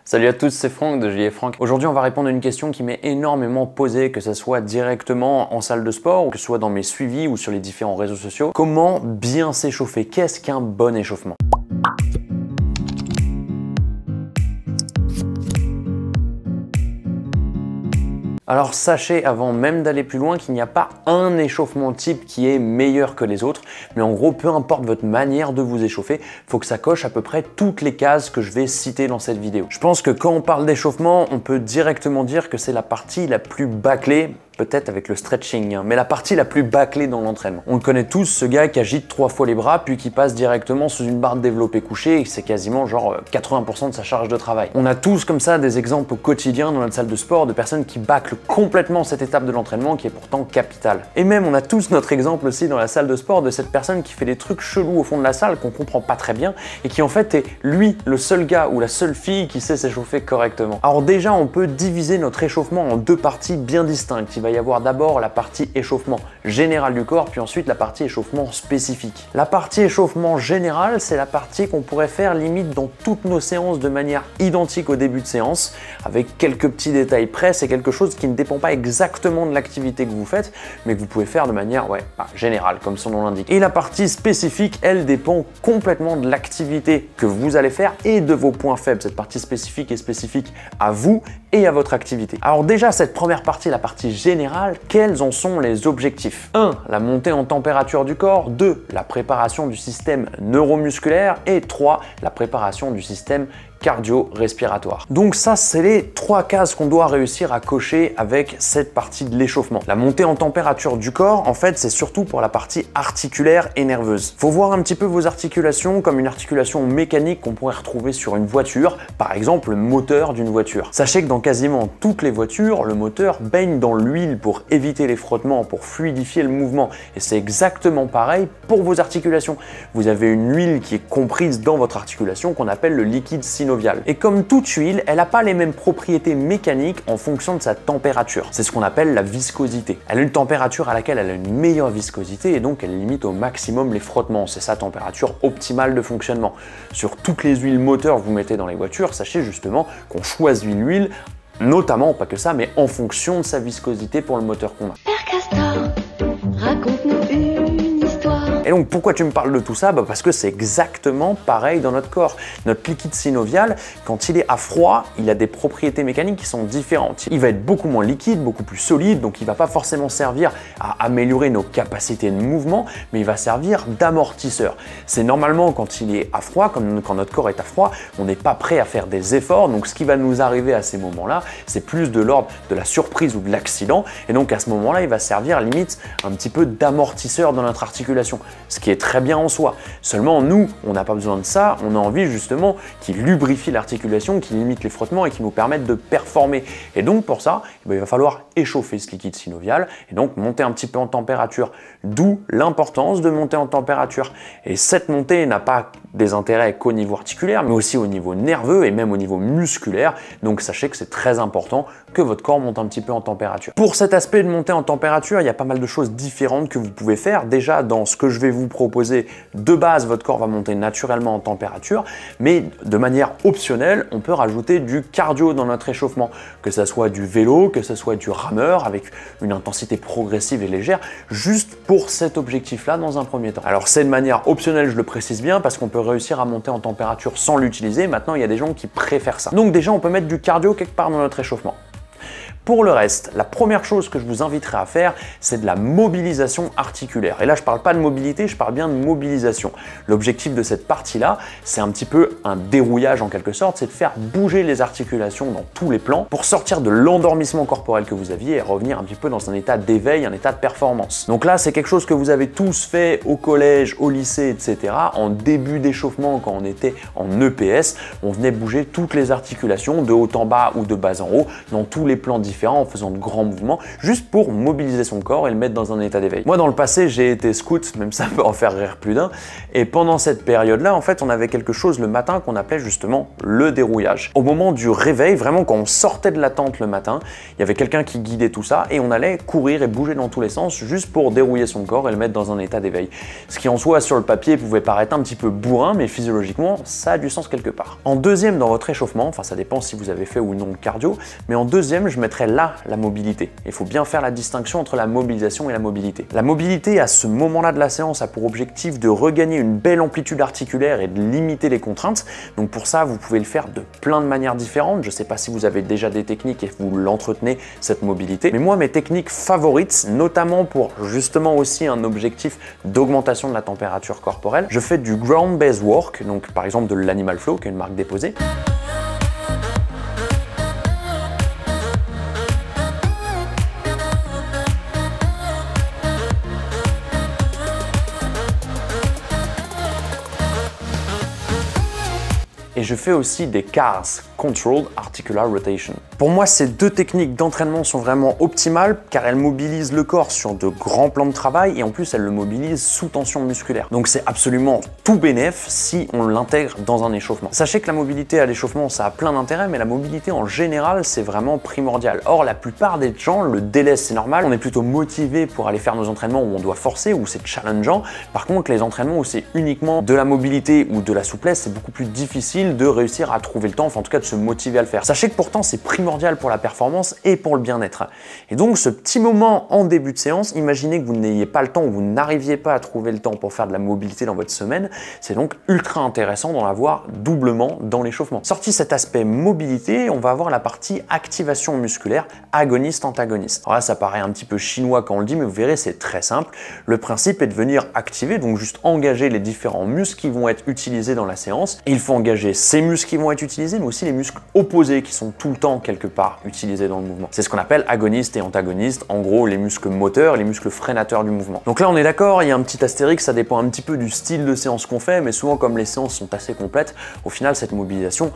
Salut à tous, c'est Franck de JF Franck. Aujourd'hui, on va répondre à une question qui m'est énormément posée, que ce soit directement en salle de sport, ou que ce soit dans mes suivis ou sur les différents réseaux sociaux. Comment bien s'échauffer? Qu'est-ce qu'un bon échauffement? Alors sachez avant même d'aller plus loin qu'il n'y a pas un échauffement type qui est meilleur que les autres, mais en gros peu importe votre manière de vous échauffer, il faut que ça coche à peu près toutes les cases que je vais citer dans cette vidéo. Je pense que quand on parle d'échauffement, on peut directement dire que c'est la partie la plus bâclée, peut-être avec le stretching, mais la partie la plus bâclée dans l'entraînement. On le connaît tous, ce gars qui agite 3 fois les bras puis qui passe directement sous une barre de développé couché et c'est quasiment genre 80% de sa charge de travail. On a tous comme ça des exemples au quotidien dans notre salle de sport de personnes qui bâclent complètement cette étape de l'entraînement qui est pourtant capitale. Et même on a tous notre exemple aussi dans la salle de sport de cette personne qui fait des trucs chelous au fond de la salle qu'on comprend pas très bien et qui en fait est lui le seul gars ou la seule fille qui sait s'échauffer correctement. Alors déjà on peut diviser notre échauffement en deux parties bien distinctes. Il va y avoir d'abord la partie échauffement général du corps, puis ensuite la partie échauffement spécifique. La partie échauffement général, c'est la partie qu'on pourrait faire limite dans toutes nos séances de manière identique au début de séance, avec quelques petits détails près. C'est quelque chose qui ne dépend pas exactement de l'activité que vous faites, mais que vous pouvez faire de manière générale, comme son nom l'indique. Et la partie spécifique, elle dépend complètement de l'activité que vous allez faire et de vos points faibles. Cette partie spécifique est spécifique à vous et à votre activité. Alors déjà, cette première partie, la partie générale, quels en sont les objectifs? 1. La montée en température du corps. 2. La préparation du système neuromusculaire. Et 3. La préparation du système cardio-respiratoire. Donc ça, c'est les 3 cases qu'on doit réussir à cocher avec cette partie de l'échauffement. La montée en température du corps, en fait, c'est surtout pour la partie articulaire et nerveuse. Faut voir un petit peu vos articulations comme une articulation mécanique qu'on pourrait retrouver sur une voiture, par exemple le moteur d'une voiture. Sachez que dans quasiment toutes les voitures, le moteur baigne dans l'huile pour éviter les frottements, pour fluidifier le mouvement. Et c'est exactement pareil pour vos articulations. Vous avez une huile qui est comprise dans votre articulation qu'on appelle le liquide synovial. Et comme toute huile, elle n'a pas les mêmes propriétés mécaniques en fonction de sa température. C'est ce qu'on appelle la viscosité. Elle a une température à laquelle elle a une meilleure viscosité et donc elle limite au maximum les frottements. C'est sa température optimale de fonctionnement. Sur toutes les huiles moteurs que vous mettez dans les voitures, sachez justement qu'on choisit l'huile, notamment, pas que ça, mais en fonction de sa viscosité pour le moteur qu'on a. Père Castor, raconte-nous une histoire. Et donc pourquoi tu me parles de tout ça? Parce que c'est exactement pareil dans notre corps. Notre liquide synovial, quand il est à froid, il a des propriétés mécaniques qui sont différentes. Il va être beaucoup moins liquide, beaucoup plus solide, donc il ne va pas forcément servir à améliorer nos capacités de mouvement, mais il va servir d'amortisseur. C'est normalement quand il est à froid, comme quand notre corps est à froid, on n'est pas prêt à faire des efforts, donc ce qui va nous arriver à ces moments-là, c'est plus de l'ordre de la surprise ou de l'accident, et donc à ce moment-là, il va servir limite un petit peu d'amortisseur dans notre articulation. Ce qui est très bien en soi. Seulement, nous, on n'a pas besoin de ça. On a envie justement qu'il lubrifie l'articulation, qu'il limite les frottements et qu'il nous permette de performer. Et donc, pour ça, il va falloir échauffer ce liquide synovial et donc monter un petit peu en température. D'où l'importance de monter en température. Et cette montée n'a pas des intérêts qu'au niveau articulaire, mais aussi au niveau nerveux et même au niveau musculaire. Donc, sachez que c'est très important que votre corps monte un petit peu en température. Pour cet aspect de monter en température, il y a pas mal de choses différentes que vous pouvez faire. Déjà, dans ce que je vais vous proposer, de base, votre corps va monter naturellement en température, mais de manière optionnelle, on peut rajouter du cardio dans notre échauffement, que ce soit du vélo, que ce soit du rameur, avec une intensité progressive et légère, juste pour cet objectif-là dans un premier temps. Alors, c'est de manière optionnelle, je le précise bien, parce qu'on peut réussir à monter en température sans l'utiliser. Maintenant, il y a des gens qui préfèrent ça. Donc déjà, on peut mettre du cardio quelque part dans notre échauffement. Pour le reste, la première chose que je vous inviterai à faire, c'est de la mobilisation articulaire. Et là, je ne parle pas de mobilité, je parle bien de mobilisation. L'objectif de cette partie-là, c'est un petit peu un dérouillage en quelque sorte, c'est de faire bouger les articulations dans tous les plans pour sortir de l'endormissement corporel que vous aviez et revenir un petit peu dans un état d'éveil, un état de performance. Donc là, c'est quelque chose que vous avez tous fait au collège, au lycée, etc. En début d'échauffement, quand on était en EPS, on venait bouger toutes les articulations de haut en bas ou de bas en haut dans tous les plans différents en faisant de grands mouvements, juste pour mobiliser son corps et le mettre dans un état d'éveil. Moi, dans le passé, j'ai été scout, même ça peut en faire rire plus d'un, et pendant cette période-là, en fait, on avait quelque chose le matin qu'on appelait justement le dérouillage. Au moment du réveil, vraiment quand on sortait de la tente le matin, il y avait quelqu'un qui guidait tout ça et on allait courir et bouger dans tous les sens juste pour dérouiller son corps et le mettre dans un état d'éveil. Ce qui en soi, sur le papier, pouvait paraître un petit peu bourrin, mais physiologiquement, ça a du sens quelque part. En deuxième, dans votre échauffement, enfin ça dépend si vous avez fait ou non de cardio, mais en deuxième, je mettrais là la mobilité. Il faut bien faire la distinction entre la mobilisation et la mobilité. La mobilité, à ce moment-là de la séance, a pour objectif de regagner une belle amplitude articulaire et de limiter les contraintes. Donc pour ça, vous pouvez le faire de plein de manières différentes. Je ne sais pas si vous avez déjà des techniques et vous l'entretenez, cette mobilité. Mais moi, mes techniques favorites, notamment pour justement aussi un objectif d'augmentation de la température corporelle, je fais du ground-based work, donc par exemple de l'Animal Flow, qui est une marque déposée. Et je fais aussi des CARS, Controlled Articular Rotation. Pour moi, ces deux techniques d'entraînement sont vraiment optimales car elles mobilisent le corps sur de grands plans de travail et en plus elles le mobilisent sous tension musculaire. Donc c'est absolument tout bénef si on l'intègre dans un échauffement. Sachez que la mobilité à l'échauffement, ça a plein d'intérêts, mais la mobilité en général, c'est vraiment primordial. Or, la plupart des gens le délaissent, c'est normal. On est plutôt motivé pour aller faire nos entraînements où on doit forcer, où c'est challengeant. Par contre, les entraînements où c'est uniquement de la mobilité ou de la souplesse, c'est beaucoup plus difficile de réussir à trouver le temps, enfin en tout cas de se motiver à le faire. Sachez que pourtant c'est primordial pour la performance et pour le bien-être. Et donc ce petit moment en début de séance, imaginez que vous n'ayez pas le temps ou vous n'arriviez pas à trouver le temps pour faire de la mobilité dans votre semaine, c'est donc ultra intéressant d'en avoir doublement dans l'échauffement. Sorti cet aspect mobilité, on va avoir la partie activation musculaire, agoniste-antagoniste. Alors là ça paraît un petit peu chinois quand on le dit, mais vous verrez c'est très simple. Le principe est de venir activer, donc juste engager les différents muscles qui vont être utilisés dans la séance. Et il faut engager ces muscles qui vont être utilisés, mais aussi les muscles opposés qui sont tout le temps quelque part utilisés dans le mouvement. C'est ce qu'on appelle agoniste et antagoniste, en gros les muscles moteurs, les muscles freinateurs du mouvement. Donc là on est d'accord, il y a un petit astérix, ça dépend un petit peu du style de séance qu'on fait, mais souvent comme les séances sont assez complètes, au final cette mobilisation,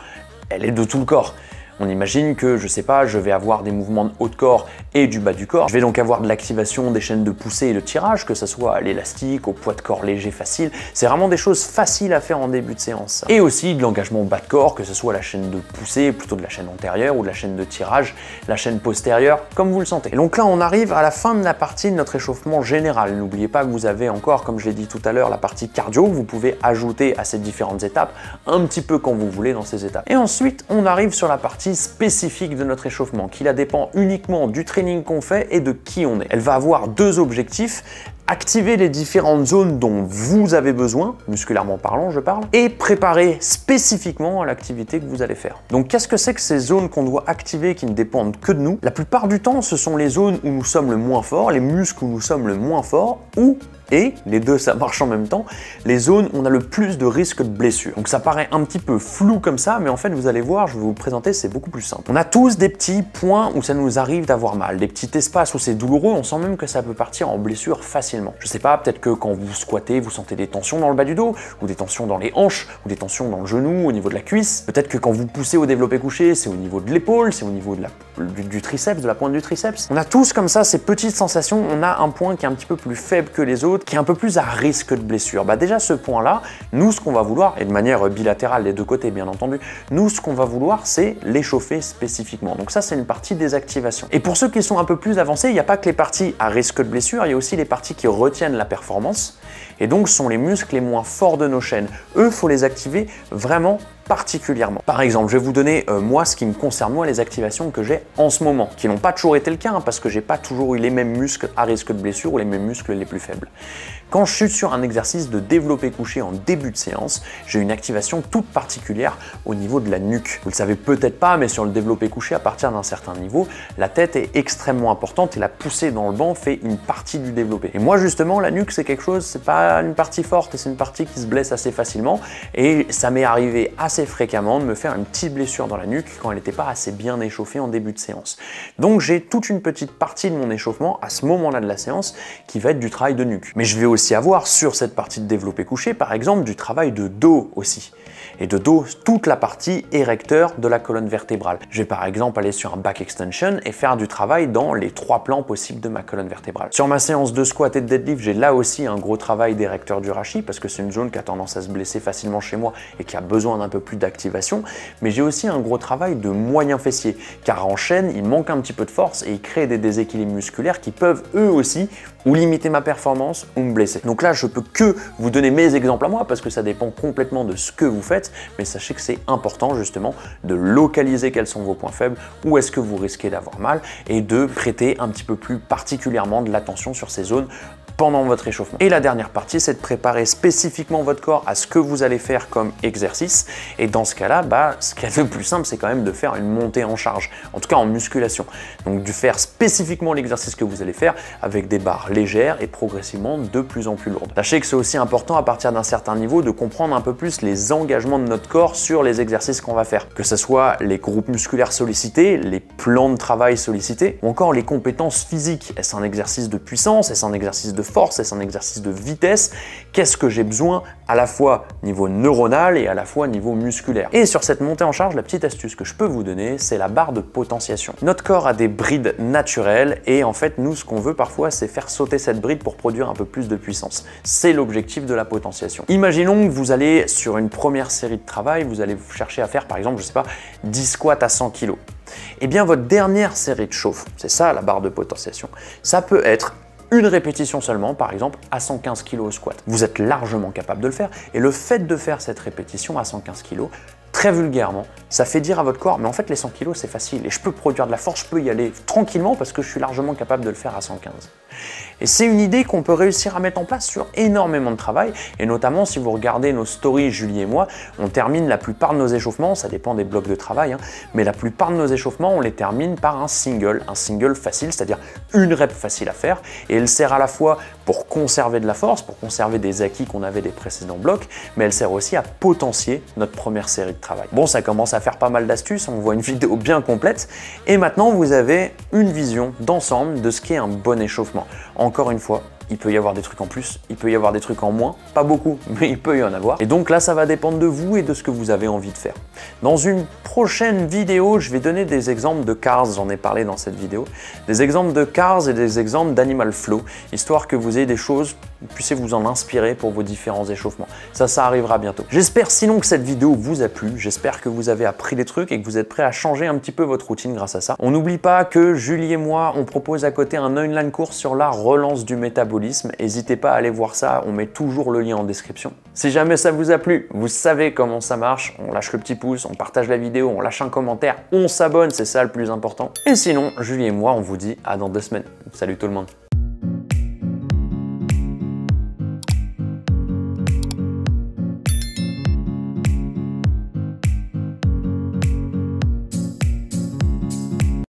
elle est de tout le corps. On imagine que, je sais pas, je vais avoir des mouvements de haut de corps et du bas du corps. Je vais donc avoir de l'activation des chaînes de poussée et de tirage, que ce soit à l'élastique, au poids de corps léger facile. C'est vraiment des choses faciles à faire en début de séance. Et aussi de l'engagement au bas de corps, que ce soit la chaîne de poussée, plutôt de la chaîne antérieure, ou de la chaîne de tirage, la chaîne postérieure, comme vous le sentez. Et donc là, on arrive à la fin de la partie de notre échauffement général. N'oubliez pas que vous avez encore, comme je l'ai dit tout à l'heure, la partie cardio. Vous pouvez ajouter à ces différentes étapes un petit peu quand vous voulez dans ces étapes. Et ensuite, on arrive sur la partie spécifique de notre échauffement, qui la dépend uniquement du training qu'on fait et de qui on est. Elle va avoir deux objectifs: activer les différentes zones dont vous avez besoin, musculairement parlant je parle, et préparer spécifiquement à l'activité que vous allez faire. Donc qu'est-ce que c'est que ces zones qu'on doit activer qui ne dépendent que de nous? La plupart du temps, ce sont les zones où nous sommes le moins forts, les muscles où nous sommes le moins forts, ou et les deux ça marche en même temps, les zones où on a le plus de risques de blessure. Donc ça paraît un petit peu flou comme ça, mais en fait vous allez voir, je vais vous le présenter, c'est beaucoup plus simple. On a tous des petits points où ça nous arrive d'avoir mal, des petits espaces où c'est douloureux, on sent même que ça peut partir en blessure facilement. Je sais pas, peut-être que quand vous squattez, vous sentez des tensions dans le bas du dos, ou des tensions dans les hanches, ou des tensions dans le genou, au niveau de la cuisse. Peut-être que quand vous poussez au développé couché, c'est au niveau de l'épaule, c'est au niveau de du triceps, de la pointe du triceps. On a tous comme ça ces petites sensations, on a un point qui est un petit peu plus faible que les autres, qui est un peu plus à risque de blessure. Bah déjà ce point-là, nous ce qu'on va vouloir, et de manière bilatérale des deux côtés bien entendu, nous ce qu'on va vouloir c'est l'échauffer spécifiquement. Donc ça c'est une partie des activations. Et pour ceux qui sont un peu plus avancés, il n'y a pas que les parties à risque de blessure, il y a aussi les parties qui retiennent la performance, et donc ce sont les muscles les moins forts de nos chaînes. Eux, faut les activer vraiment particulièrement. Par exemple, je vais vous donner moi ce qui me concerne, moi les activations que j'ai en ce moment, qui n'ont pas toujours été le cas hein, parce que j'ai pas toujours eu les mêmes muscles à risque de blessure ou les mêmes muscles les plus faibles. Quand je suis sur un exercice de développé couché en début de séance, j'ai une activation toute particulière au niveau de la nuque. Vous le savez peut-être pas, mais sur le développé couché, à partir d'un certain niveau, la tête est extrêmement importante et la poussée dans le banc fait une partie du développé. Et moi justement, la nuque c'est quelque chose, c'est pas une partie forte et c'est une partie qui se blesse assez facilement et ça m'est arrivé assez fréquemment de me faire une petite blessure dans la nuque quand elle n'était pas assez bien échauffée en début de séance. Donc j'ai toute une petite partie de mon échauffement à ce moment-là de la séance qui va être du travail de nuque. Mais je vais aussi avoir sur cette partie de développé couché, par exemple, du travail de dos aussi. Et de dos, toute la partie érecteur de la colonne vertébrale. Je vais par exemple aller sur un back extension et faire du travail dans les 3 plans possibles de ma colonne vertébrale. Sur ma séance de squat et de deadlift, j'ai là aussi un gros travail d'érecteur du rachis parce que c'est une zone qui a tendance à se blesser facilement chez moi et qui a besoin d'un peu plus d'activation. Mais j'ai aussi un gros travail de moyen fessier car en chaîne, il manque un petit peu de force et il crée des déséquilibres musculaires qui peuvent eux aussi ou limiter ma performance ou me blesser. Donc là, je peux que vous donner mes exemples à moi parce que ça dépend complètement de ce que vous faites, mais sachez que c'est important justement de localiser quels sont vos points faibles, où est-ce que vous risquez d'avoir mal et de prêter un petit peu plus particulièrement de l'attention sur ces zones pendant votre échauffement. Et la dernière partie, c'est de préparer spécifiquement votre corps à ce que vous allez faire comme exercice. Et dans ce cas-là, ce qu'il y a de plus simple, c'est quand même de faire une montée en charge, en tout cas en musculation. Donc de faire spécifiquement l'exercice que vous allez faire avec des barres légères et progressivement de plus en plus lourdes. Sachez que c'est aussi important à partir d'un certain niveau de comprendre un peu plus les engagements de notre corps sur les exercices qu'on va faire. Que ce soit les groupes musculaires sollicités, les plans de travail sollicités, ou encore les compétences physiques. Est-ce un exercice de puissance? Est-ce un exercice de force? Est-ce un exercice de vitesse? Qu'est-ce que j'ai besoin à la fois niveau neuronal et à la fois niveau musculaire? Et sur cette montée en charge, la petite astuce que je peux vous donner, c'est la barre de potentiation. Notre corps a des brides naturelles et en fait, nous, ce qu'on veut parfois, c'est faire sauter cette bride pour produire un peu plus de puissance. C'est l'objectif de la potentiation. Imaginons que vous allez sur une première série de travail, vous allez chercher à faire par exemple, je sais pas, 10 squats à 100 kg. Eh bien, votre dernière série de chauffe, c'est ça la barre de potentiation, ça peut être une répétition seulement, par exemple à 115 kg au squat. Vous êtes largement capable de le faire et le fait de faire cette répétition à 115 kg, très vulgairement, ça fait dire à votre corps, mais en fait les 100 kg c'est facile et je peux produire de la force, je peux y aller tranquillement parce que je suis largement capable de le faire à 115. Et c'est une idée qu'on peut réussir à mettre en place sur énormément de travail et notamment si vous regardez nos stories, Julie et moi, on termine la plupart de nos échauffements, ça dépend des blocs de travail, mais la plupart de nos échauffements, on les termine par un single facile, c'est-à-dire une rep facile à faire et elle sert à la fois pour conserver de la force, pour conserver des acquis qu'on avait des précédents blocs, mais elle sert aussi à potentier notre première série de travail. Bon, ça commence à faire pas mal d'astuces, on voit une vidéo bien complète et maintenant vous avez une vision d'ensemble de ce qu'est un bon échauffement. Encore une fois, il peut y avoir des trucs en plus, il peut y avoir des trucs en moins, pas beaucoup, mais il peut y en avoir. Et donc là, ça va dépendre de vous et de ce que vous avez envie de faire. Dans une prochaine vidéo, je vais donner des exemples de CARS, j'en ai parlé dans cette vidéo, des exemples de CARS et des exemples d'Animal Flow, histoire que vous ayez des choses, vous puissiez vous en inspirer pour vos différents échauffements. Ça arrivera bientôt. J'espère sinon que cette vidéo vous a plu, j'espère que vous avez appris des trucs et que vous êtes prêts à changer un petit peu votre routine grâce à ça. On n'oublie pas que Julie et moi, on propose à côté un online cours sur la relance du métabolisme. N'hésitez pas à aller voir ça, on met toujours le lien en description. Si jamais ça vous a plu, vous savez comment ça marche, on lâche le petit pouce, on partage la vidéo, on lâche un commentaire, on s'abonne, c'est ça le plus important. Et sinon, Julie et moi, on vous dit à dans 2 semaines. Salut tout le monde.